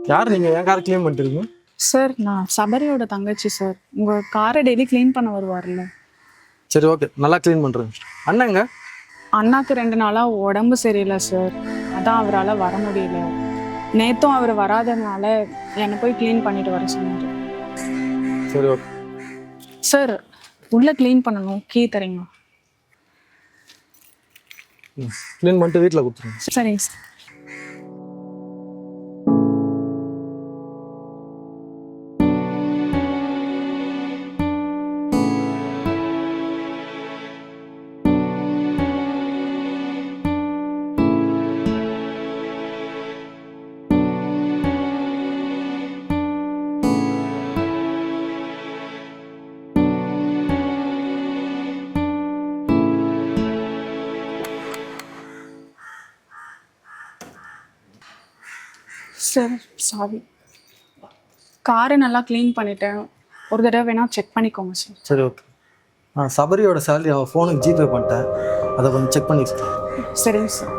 யார் நீங்கள் என் காரை க்ளீன் பண்ணிட்டுருக்கீங்க? சார் நான் சபரியோட தங்கச்சி சார். உங்கள் காரை டெய்லி க்ளீன் பண்ண வருவார்ல. சரி ஓகே, நல்லா க்ளீன் பண்ணுறேன். அண்ணாங்க? அண்ணாக்கு 2 நாளாக உடம்பு சரியில்லை சார். அதான் அவரால் வர முடியல. நேற்றும் அவர் வராதனால என்னை போய் க்ளீன் பண்ணிட்டு வர சொன்னார். சரி ஓகே. சார் உள்ளே க்ளீன் பண்ணணும், கீ தரீங்களா? க்ளீன் பண்ணிட்டு வீட்டில் கொடுத்துருங்க. சரிங்க சார். Sir sorry. காரை நல்லா க்ளீன் பண்ணிட்டேன். ஒரு தடவை வேணால் செக் பண்ணிக்கோங்க சார். சரி ஓகே. நான் சபரியோட சேலரி அவன் ஃபோனுக்கு ஜிபே பண்ணிட்டேன், அதை கொஞ்சம் செக் பண்ணிக்கிறேன். சரிங்க சார்.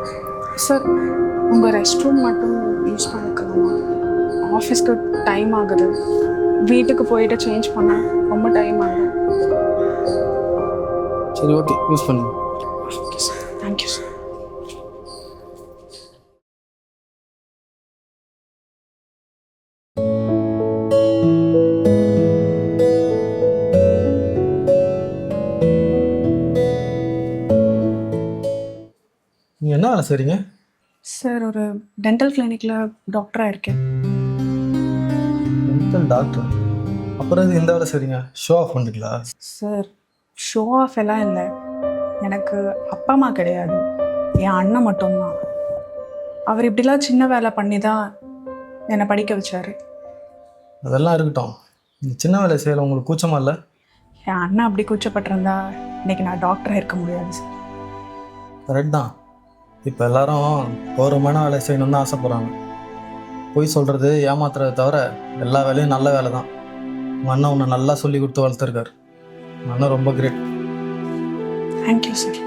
சார் உங்கள் ரெஸ்ட் ரூம் மட்டும் யூஸ் பண்ணிக்கலாமா? ஆஃபீஸ்க்கு டைம் ஆகுது. வீட்டுக்கு போயிட்டு சேஞ்ச் பண்ண ரொம்ப டைம் ஆகுது. சரி ஓகே, யூஸ் பண்ணுங்க. Okay sir, thank you sir. நீங்கள் என்ன வேலை செய்கிறீங்க? சார் ஒரு டென்டல் கிளினிக்கில் டாக்டராக இருக்கேன். Dental doctor? அப்புறம் இது இந்த வேலை செய்கிறீங்க? ஷோ ஆஃப் பண்ணுறீங்களா? சார் ஷோ ஆஃப் எல்லாம் இல்லை. எனக்கு அப்பா அம்மா கிடையாது, என் அண்ணன் மட்டும்தான். அவர் இப்படிலாம் சின்ன வேலை பண்ணி தான் என்னை படிக்க வச்சார். அதெல்லாம் இருக்கட்டும், இந்த சின்ன வேலை செய்யல உங்களுக்கு கூச்சமா இல்லை? என் அண்ணன் அப்படி கூச்சப்பட்டிருந்தா இன்னைக்கு நான் டாக்டராக இருக்க முடியாது சார். கரெக்ட் தான். இப்போ எல்லாரும் கௌரவமான வேலை செய்யணும்னு தான் ஆசைப்படுறாங்க. பொய் சொல்கிறது, ஏமாத்துறதை தவிர எல்லா வேலையும் நல்ல வேலை தான். உங்கள் அண்ணன் உன்னை நல்லா சொல்லி கொடுத்து வளர்த்துருக்காரு. உங்கள் அண்ணன் ரொம்ப கிரேட். Thank you sir.